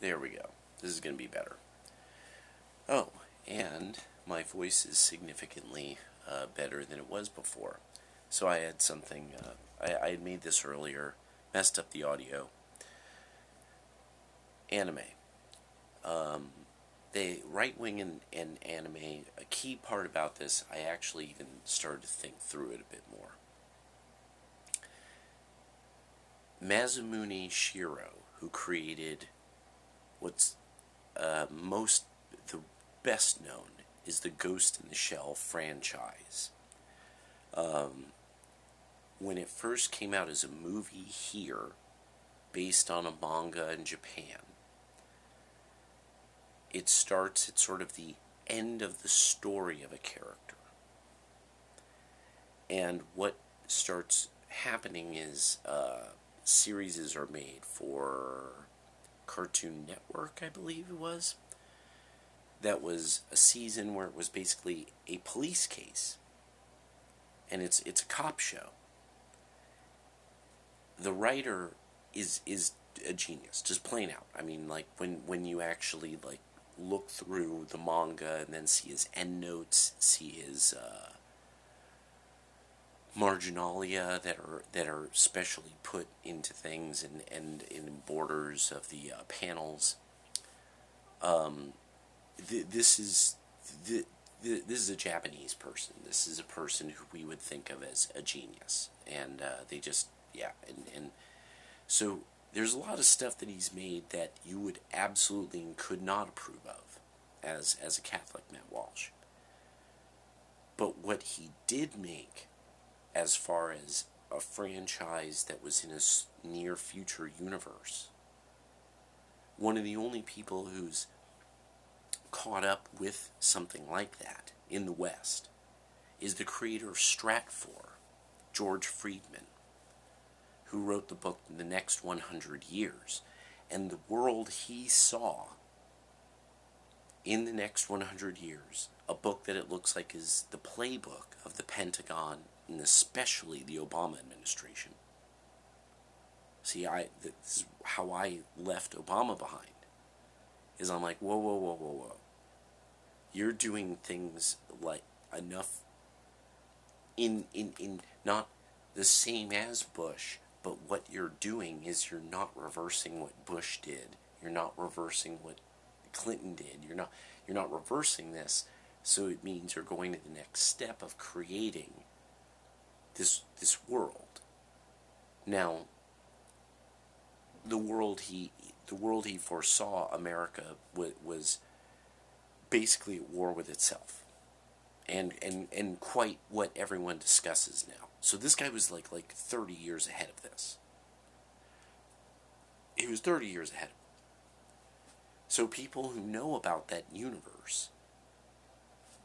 There we go. This is going to be better. Oh, and my voice is significantly better than it was before. So I had something, I had made this earlier, messed up the audio. Anime. The right wing and anime, a key part about this, I actually even started to think through it a bit more. Masamune Shirow, who created what's the best known is the Ghost in the Shell franchise. When it first came out as a movie here, based on a manga in Japan, it starts at sort of the end of the story of a character. And what starts happening is series are made for Cartoon Network, I believe it was. That was a season where it was basically a police case. And it's a cop show. The writer is a genius, just plain out. I mean, like, when you actually, like, look through the manga and then see his endnotes, see his marginalia that are specially put into things and in borders of the panels. This is a Japanese person. This is a person who we would think of as a genius, and they just and so there's a lot of stuff that he's made that you would absolutely and could not approve of as a Catholic, Matt Walsh. But what he did make, as far as a franchise that was in a near future universe, one of the only people who's caught up with something like that in the West is the creator of Stratfor, George Friedman, who wrote the book The Next 100 Years. And the world he saw in the next 100 years, a book that it looks like is the playbook of the Pentagon and especially the Obama administration. See, this is how I left Obama behind. Is I'm like, whoa. You're doing things like enough in not the same as Bush, but what you're doing is you're not reversing what Bush did. You're not reversing what Clinton did. You're not reversing this, so it means you're going to the next step of creating this world. Now, the world he foresaw America was basically at war with itself, and quite what everyone discusses now. So this guy was like 30 years ahead of this. He was 30 years ahead of it. So people who know about that universe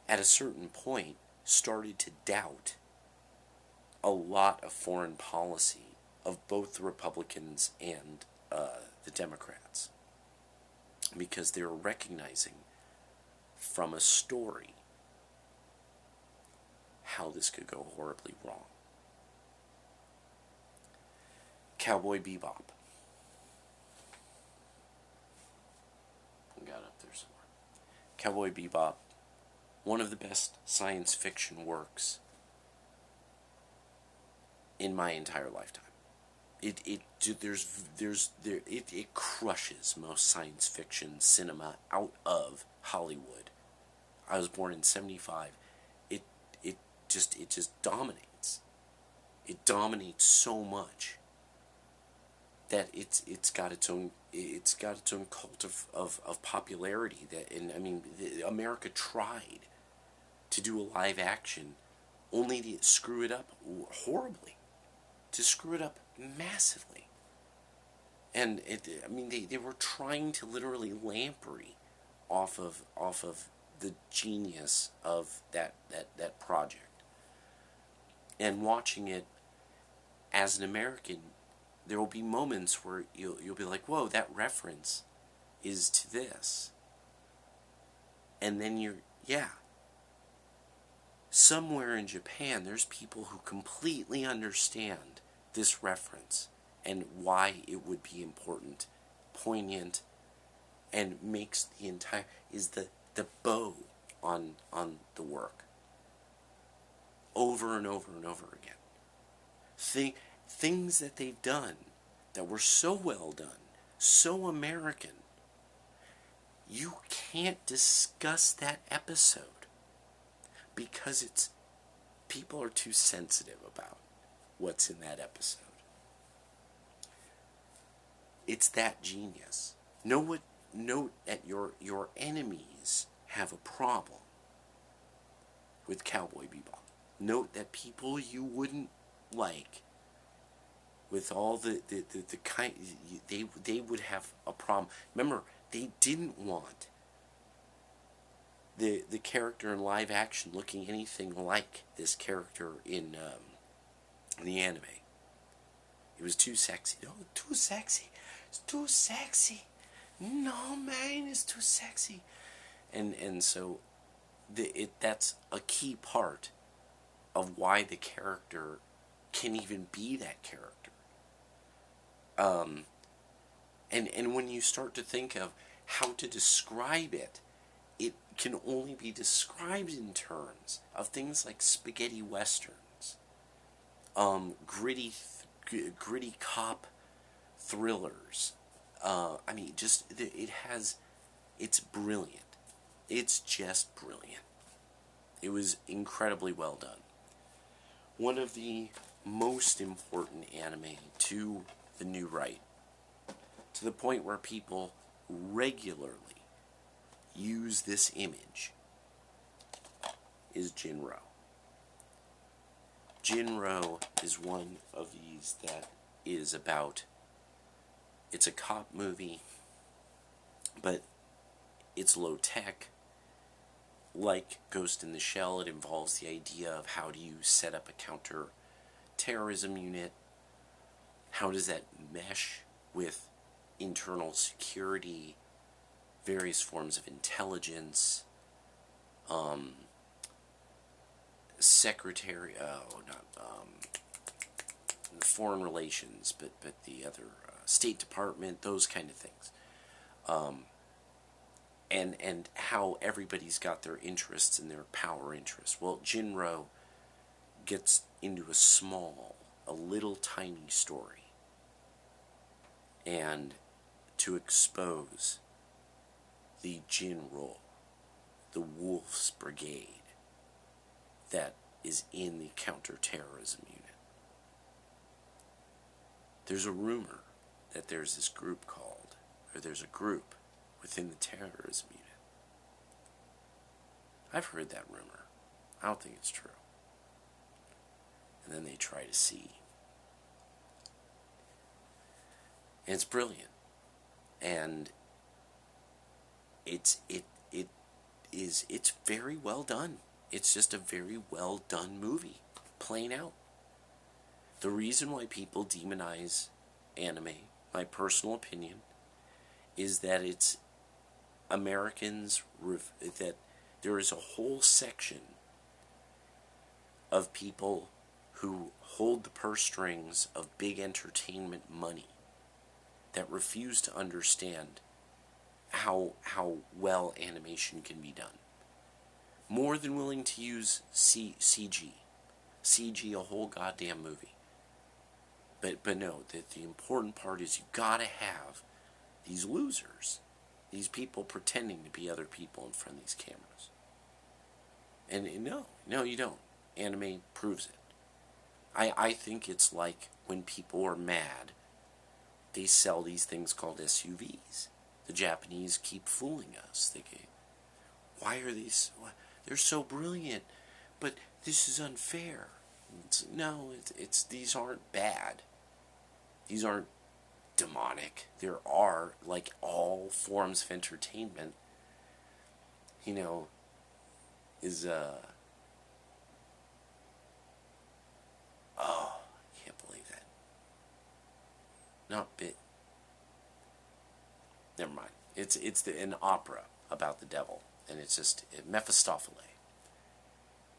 at a certain point started to doubt a lot of foreign policy of both the Republicans and the Democrats, because they were recognizing from a story how this could go horribly wrong. Cowboy Bebop. Got up there somewhere. Cowboy Bebop, one of the best science fiction works in my entire lifetime. It crushes most science fiction cinema out of Hollywood. I was born in '75. It just dominates. It dominates so much that it's got its own cult of popularity. That, and I mean, America tried to do a live action, only to screw it up horribly, to screw it up massively. And they were trying to literally lamprey off of the genius of that project. And watching it as an American, there will be moments where you'll be like, whoa, that reference is to this. And then somewhere in Japan, there's people who completely understand this reference and why it would be important, poignant, and makes is the bow on the work over and over and over again. Things that they've done that were so well done, so American, you can't discuss that episode because people are too sensitive about what's in that episode. It's that genius. Note that your enemies have a problem with Cowboy Bebop. Note that people you wouldn't like, with all the kind, they would have a problem. Remember, they didn't want the character in live action looking anything like this character in the anime. It was too sexy. Oh, too sexy. It's too sexy. No, man, it's too sexy. And so that's a key part of why the character can even be that character. And when you start to think of how to describe it, it can only be described in terms of things like spaghetti westerns, gritty cop thrillers. I mean, it's brilliant. It's just brilliant. It was incredibly well done. One of the most important anime to the new right, to the point where people regularly use this image, is Jinro. Jinro is one of these that is about, it's a cop movie, but it's low tech. Like Ghost in the Shell, it involves the idea of how do you set up a counter-terrorism unit, how does that mesh with internal security, various forms of intelligence, foreign relations, but the other State Department, those kind of things, and how everybody's got their interests and their power interests. Well, Jinro gets into a little tiny story, and to expose the Jinro, the Wolf's Brigade, that is in the counterterrorism unit. There's a rumor that there's this group there's a group within the terrorism unit. I've heard that rumor. I don't think it's true. And then they try to see. And it's brilliant. And it's very well done. It's just a very well done movie, plain out. The reason why people demonize anime, my personal opinion, is that it's Americans, that there is a whole section of people who hold the purse strings of big entertainment money that refuse to understand how well animation can be done. More than willing to use CG a whole goddamn movie. But no, the important part is you gotta have these losers, these people pretending to be other people in front of these cameras. And no, you don't. Anime proves it. I think it's like when people are mad, they sell these things called SUVs. The Japanese keep fooling us. They go, why are these? They're so brilliant, but this is unfair. These aren't bad. These aren't demonic. There are, like all forms of entertainment, oh, I can't believe that. Not bit. Never mind. It's an opera about the devil, and it's just Mephistopheles.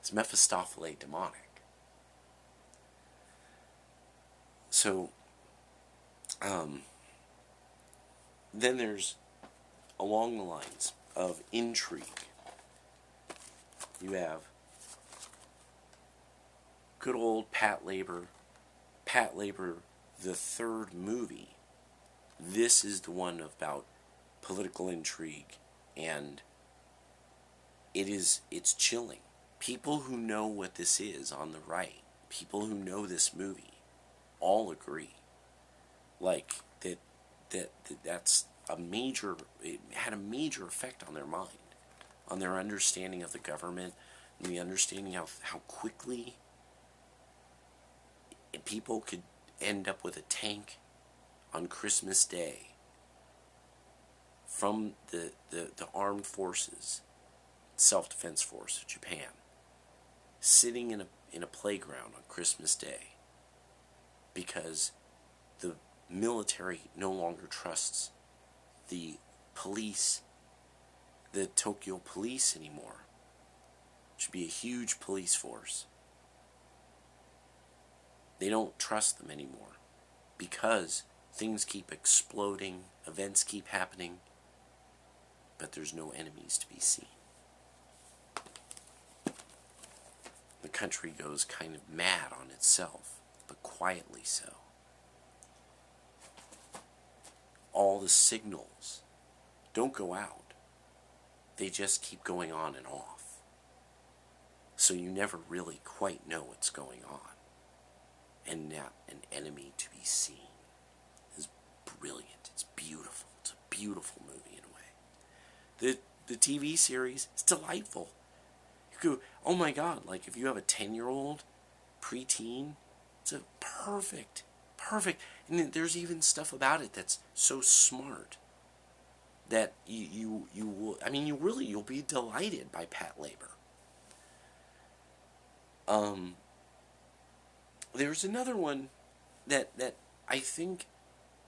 It's Mephistopheles demonic. So, then there's along the lines of intrigue, you have good old Patlabor. Patlabor, the third movie. This is the one about political intrigue, and it's chilling. People who know what this is on the right, people who know this movie, all agree. Like that's a major. It had a major effect on their mind, on their understanding of the government, and the understanding how quickly people could end up with a tank on Christmas Day from the armed forces, self-defense force of Japan, sitting in a playground on Christmas Day because the military no longer trusts the police, the Tokyo police anymore. It should be a huge police force. They don't trust them anymore because things keep exploding, events keep happening, but there's no enemies to be seen. The country goes kind of mad on itself, but quietly so. All the signals don't go out. They just keep going on and off. So you never really quite know what's going on. And not an enemy to be seen. It's brilliant. It's beautiful. It's a beautiful movie in a way. The TV series is delightful. You go, oh my God, like if you have a 10-year-old, preteen, it's a perfect. And there's even stuff about it that's so smart that you will, I mean, you'll be delighted by Patlabor. There's another one that I think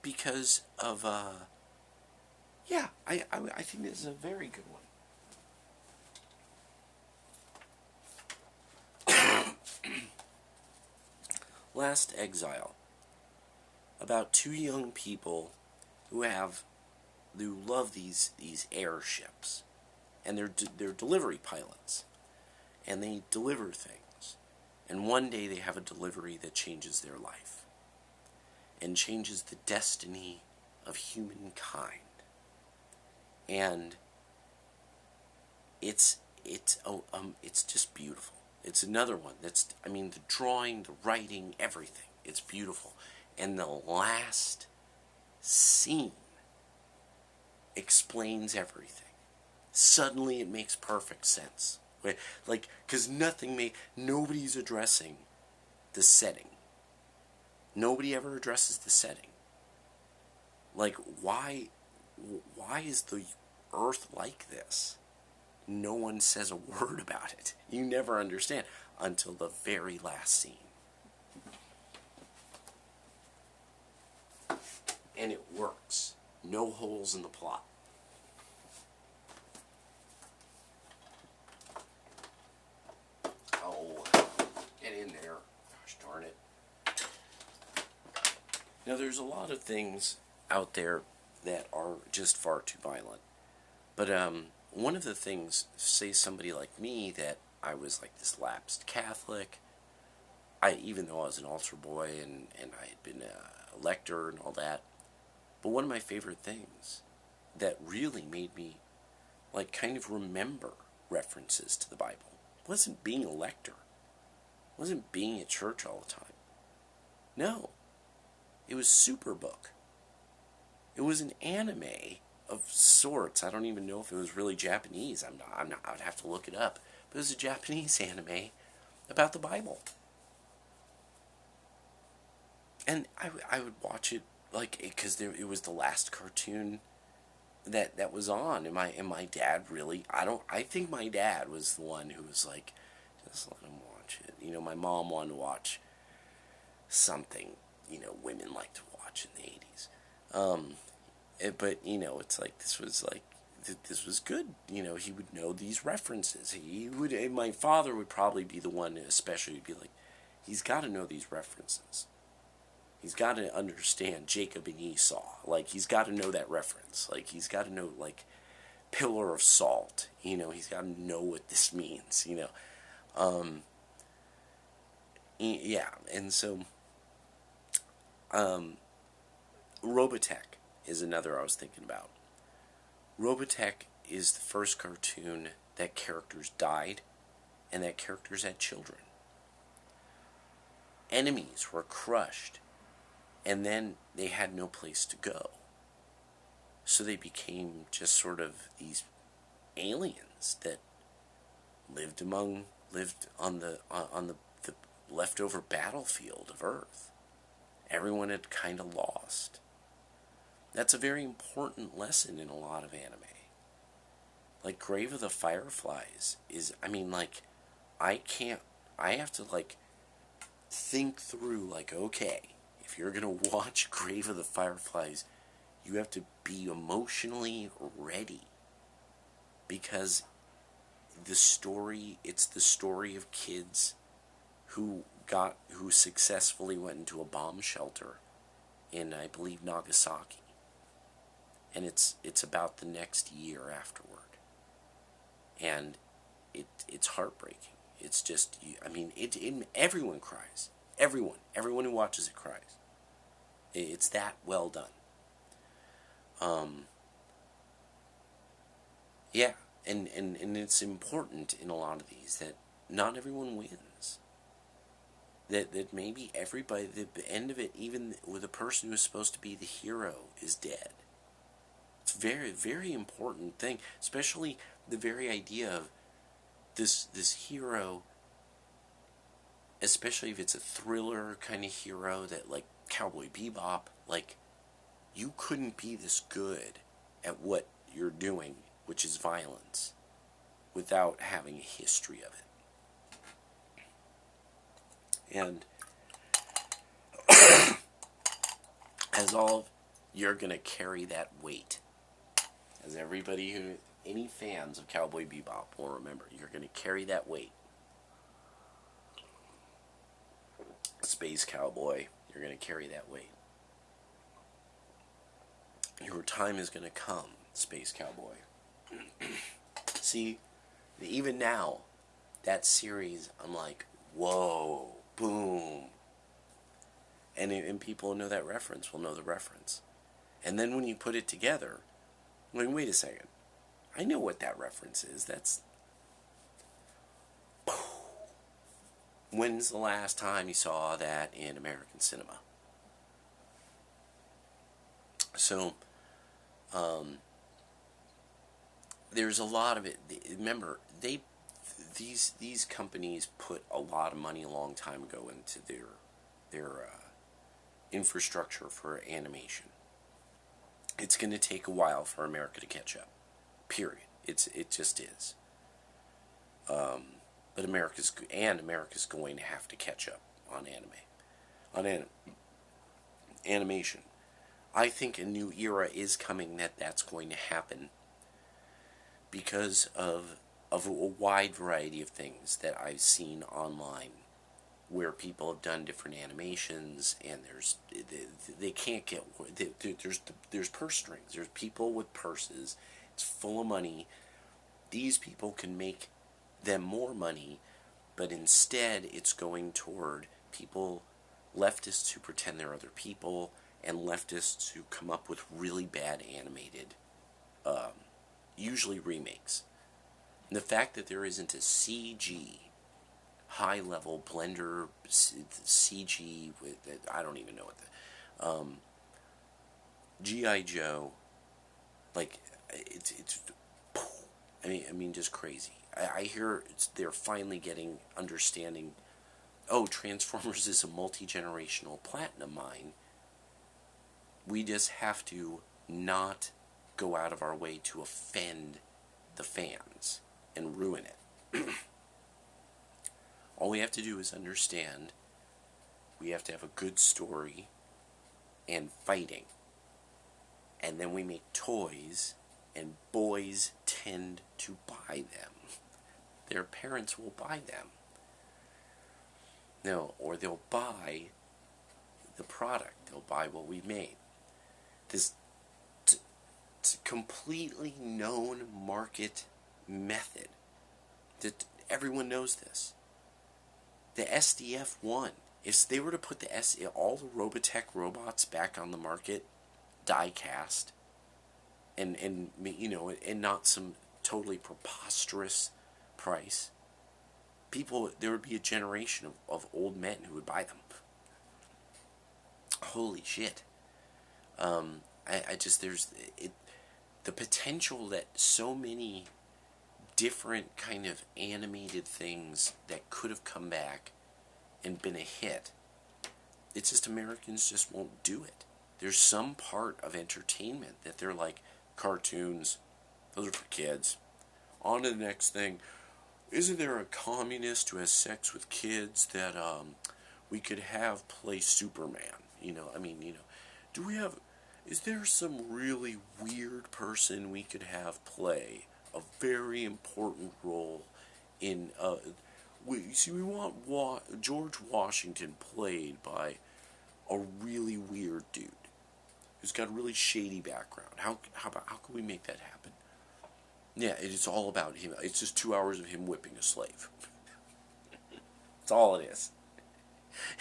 because of I think this is a very good one. Last Exile, about two young people who love these airships, and they're delivery pilots, and they deliver things. And one day they have a delivery that changes their life and changes the destiny of humankind. And it's just beautiful. It's another one the drawing, the writing, everything. It's beautiful. And the last scene explains everything. Suddenly it makes perfect sense. Like, because nobody's addressing the setting. Nobody ever addresses the setting. Like, why is the Earth like this? No one says a word about it. You never understand until the very last scene. And it works. No holes in the plot. In there. Gosh darn it. Now, there's a lot of things out there that are just far too violent. But one of the things, say somebody like me, that I was like this lapsed Catholic, even though I was an altar boy and I had been a lector and all that, but one of my favorite things that really made me like kind of remember references to the Bible wasn't being a lector. Wasn't being at church all the time. No. It was Superbook. It was an anime of sorts. I don't even know if it was really Japanese. I'm not. I'd have to look it up. But it was a Japanese anime about the Bible. And I would watch it because it was the last cartoon that was on. And my dad really, I think my dad was the one who was like, just let him watch it. You know, my mom wanted to watch something, women like to watch in the 80s. But, it's like, this was good. He would know these references. My father would probably be the one, especially, be like, he's got to know these references. He's got to understand Jacob and Esau. Like, he's got to know that reference. Like, he's got to know, like, pillar of salt. He's got to know what this means. Yeah, and so Robotech is another I was thinking about. Robotech is the first cartoon that characters died and that characters had children. Enemies were crushed, and then they had no place to go. So they became just sort of these aliens that lived on the leftover battlefield of Earth. Everyone had kind of lost. That's a very important lesson in a lot of anime. Like Grave of the Fireflies is, I have to think through, okay, if you're going to watch Grave of the Fireflies, you have to be emotionally ready. Because it's the story of kids who successfully went into a bomb shelter in, I believe, Nagasaki. And it's about the next year afterward. And it's heartbreaking. It's just, everyone cries. Everyone who watches it cries. It's that well done. Yeah, and it's important in a lot of these that not everyone wins. That maybe everybody, at the end of it, even with a person who's supposed to be the hero, is dead. It's a very, very important thing, especially the very idea of this hero, especially if it's a thriller kind of hero that, like Cowboy Bebop, you couldn't be this good at what you're doing, which is violence, without having a history of it. And as all, you're going to carry that weight. As any fans of Cowboy Bebop will remember, you're going to carry that weight. Space Cowboy, you're going to carry that weight. Your time is going to come, Space Cowboy. See, even now, that series, I'm like, whoa, boom. And people who know that reference will know the reference. And then when you put it together, wait a second. I know what that reference is. That's... When's the last time you saw that in American cinema? So, there's a lot of it. Remember, these companies put a lot of money a long time ago into their infrastructure for animation. It's going to take a while for America to catch up. Period. It just is. But America's going to have to catch up on animation. I think a new era is coming that's going to happen because of a wide variety of things that I've seen online, where people have done different animations, and they can't get, there's purse strings. There's people with purses. It's full of money. These people can make them more money, but instead it's going toward people, leftists who pretend they're other people, and leftists who come up with really bad animated, usually remakes. And the fact that there isn't a CG, high-level Blender CG with, I don't even know what the, G.I. Joe, it's just crazy. I hear they're finally getting understanding, Transformers is a multi-generational platinum mine. We just have to not go out of our way to offend the fans and ruin it. All we have to do is understand we have to have a good story and fighting. And then we make toys, and boys tend to buy them. Their parents will buy them. No, or they'll buy the product. They'll buy what we made. It's a completely known market method. That everyone knows this. The SDF won. If they were to put all the Robotech robots back on the market, die cast, and not some totally preposterous price, there would be a generation of old men who would buy them. Holy shit. The potential that so many different kind of animated things that could have come back and been a hit, it's just Americans just won't do it. There's some part of entertainment that they're like, cartoons, those are for kids. On to the next thing. Isn't there a communist who has sex with kids that we could have play Superman? Is there some really weird person we could have play a very important role in, we want George Washington played by a really weird dude who's got a really shady background. How can we make that happen? Yeah, it's all about him. It's just 2 hours of him whipping a slave. That's all it is.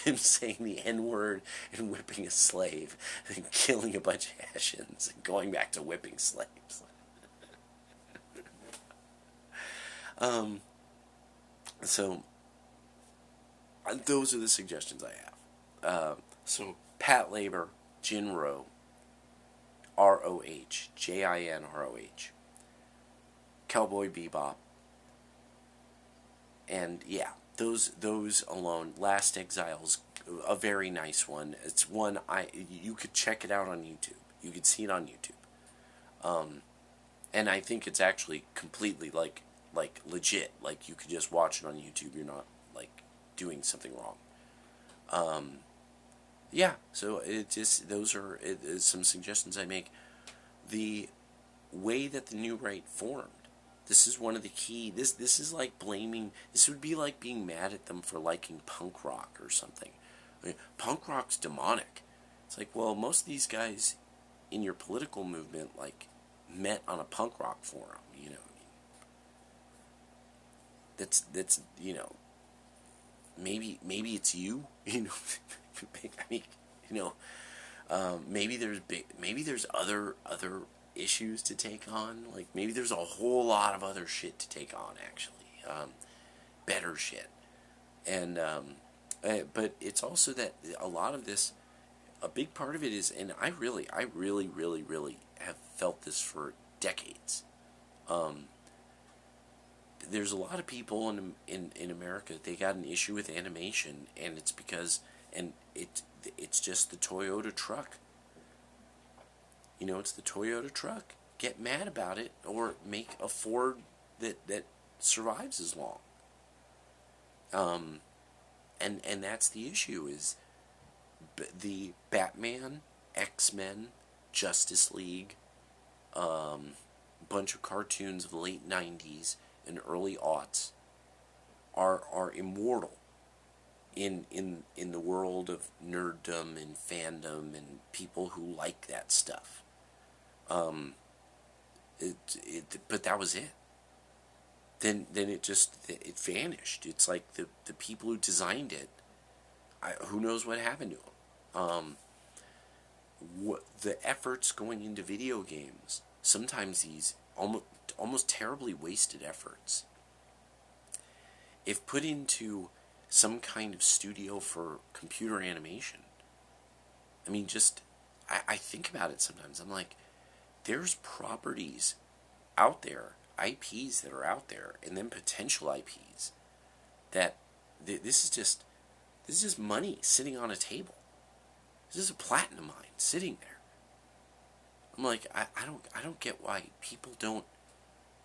Him saying the N-word and whipping a slave and killing a bunch of Hessians and going back to whipping slaves. So those are the suggestions I have. So Patlabor, Jinro, R-O-H, Jinroh, Cowboy Bebop, and yeah, those alone. Last Exile's a very nice one. It's one you could check it out on YouTube. You could see it on YouTube. And I think it's actually completely like legit. Like you could just watch it on YouTube. You're not like doing something wrong. Yeah. So those are some suggestions I make. The way that the new right formed. This is one of the key. This is like blaming. This would be like being mad at them for liking punk rock or something. I mean, punk rock's demonic. It's like, well, most of these guys in your political movement like met on a punk rock forum. That's maybe it's you. I mean, maybe there's other issues to take on. Like maybe there's a whole lot of other shit to take on, actually, better shit. And but it's also that a lot of this, a big part of it is, and I really have felt this for decades. There's a lot of people in America, they got an issue with animation, and it's because, and it's just the Toyota truck. It's the Toyota truck. Get mad about it, or make a Ford that survives as long. And that's the issue, is the Batman, X-Men, Justice League, bunch of cartoons of the late 90s and early aughts are immortal in the world of nerddom and fandom and people who like that stuff. But that was it. Then it vanished. It's like the people who designed it, who knows what happened to them. The efforts going into video games, sometimes these almost terribly wasted efforts, if put into some kind of studio for computer animation, I mean, I think about it sometimes. I'm like, there's properties out there, IPs that are out there, and then potential IPs that this is just money sitting on a table. This is a platinum mine sitting there. I'm like, I don't get why people don't,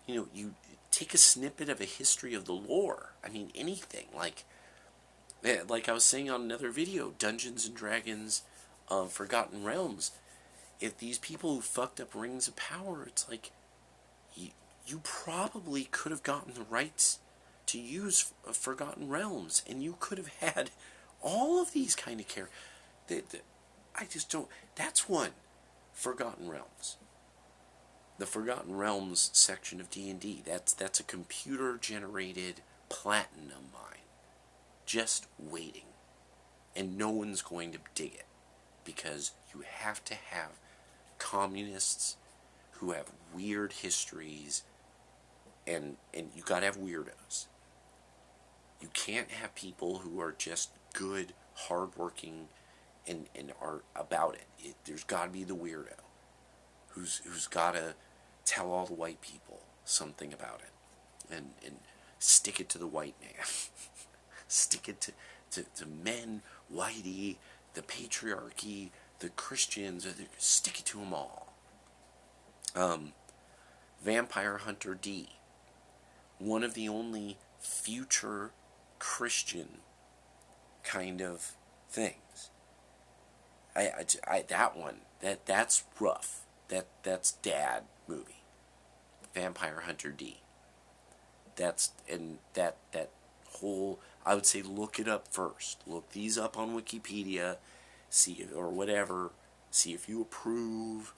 you take a snippet of a history of the lore. I mean, anything, like I was saying on another video, Dungeons and Dragons, Forgotten Realms. If these people who fucked up Rings of Power, it's like, you probably could have gotten the rights to use Forgotten Realms, and you could have had all of these kind of characters. I just don't. That's one, Forgotten Realms. the Forgotten Realms section of D&D. That's a computer-generated platinum mine, just waiting. And no one's going to dig it, because you have to have communists who have weird histories, and you gotta have weirdos. You can't have people who are just good, hardworking, and are about it. There's gotta be the weirdo who's gotta tell all the white people something about it, and stick it to the white man. Stick it to men, whitey, the patriarchy, the Christians, stick it to them all. Vampire Hunter D, one of the only future Christian kind of things. That one, that's rough. That's dad movie. Vampire Hunter D. That whole, I would say, look it up first. Look these up on Wikipedia, see if, or whatever, see if you approve.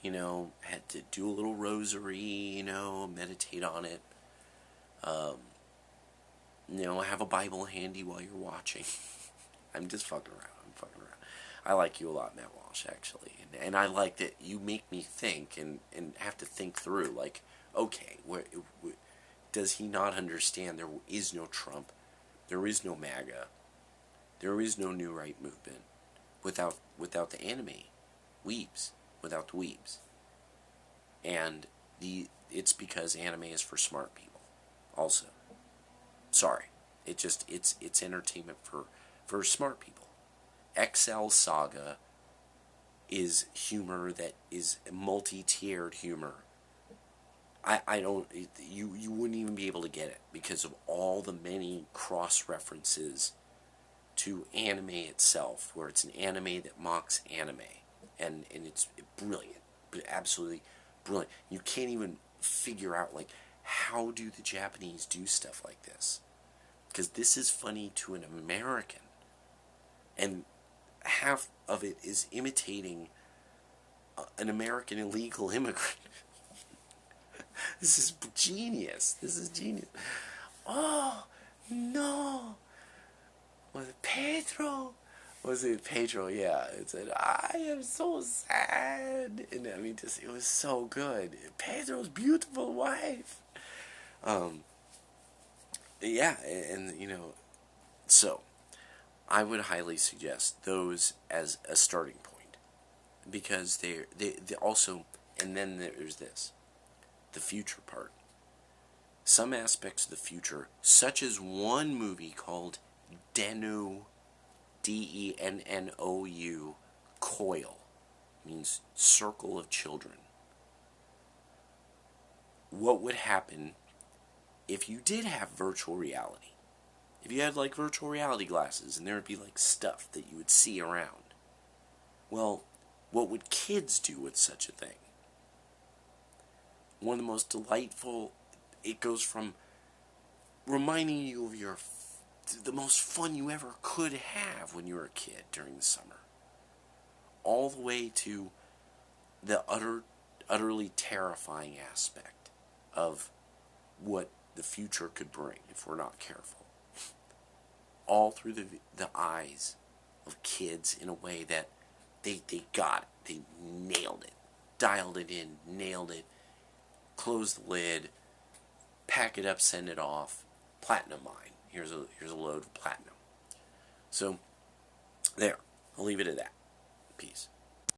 You know, had to do a little rosary, you know, meditate on it. You know, have a Bible handy while you're watching. I'm just fucking around. I like you a lot, Matt Walsh, actually. And I like that you make me think and have to think through, like, okay, does he not understand there is no Trump, there is no MAGA, there is no New Right movement without the anime weebs, without the weebs. And it's because anime is for smart people also. Sorry. It's entertainment for smart people. Exile Saga is humor that is multi-tiered humor. You wouldn't even be able to get it because of all the many cross-references to anime itself, where it's an anime that mocks anime. And it's brilliant, but absolutely brilliant. You can't even figure out, like, how do the Japanese do stuff like this? Because this is funny to an American, and half of it is imitating an American illegal immigrant. This is genius. Oh, no. Was it Pedro? Yeah. It said, I am so sad. And I mean, it was so good. Pedro's beautiful wife. Yeah, and you know, so I would highly suggest those as a starting point, because they also, and then there's this, the future part. Some aspects of the future, such as one movie called Dennou, Dennou, Coil, means circle of children. What would happen if you did have virtual reality? If you had, like, virtual reality glasses and there would be, like, stuff that you would see around. Well, what would kids do with such a thing? One of the most delightful, it goes from reminding you of the most fun you ever could have when you were a kid during the summer, all the way to the utterly terrifying aspect of what the future could bring if we're not careful. All through the eyes of kids, in a way that they got it. They nailed it. Dialed it in, nailed it. Close the lid, pack it up, send it off. Platinum mine. Here's a load of platinum. So, there. I'll leave it at that. Peace.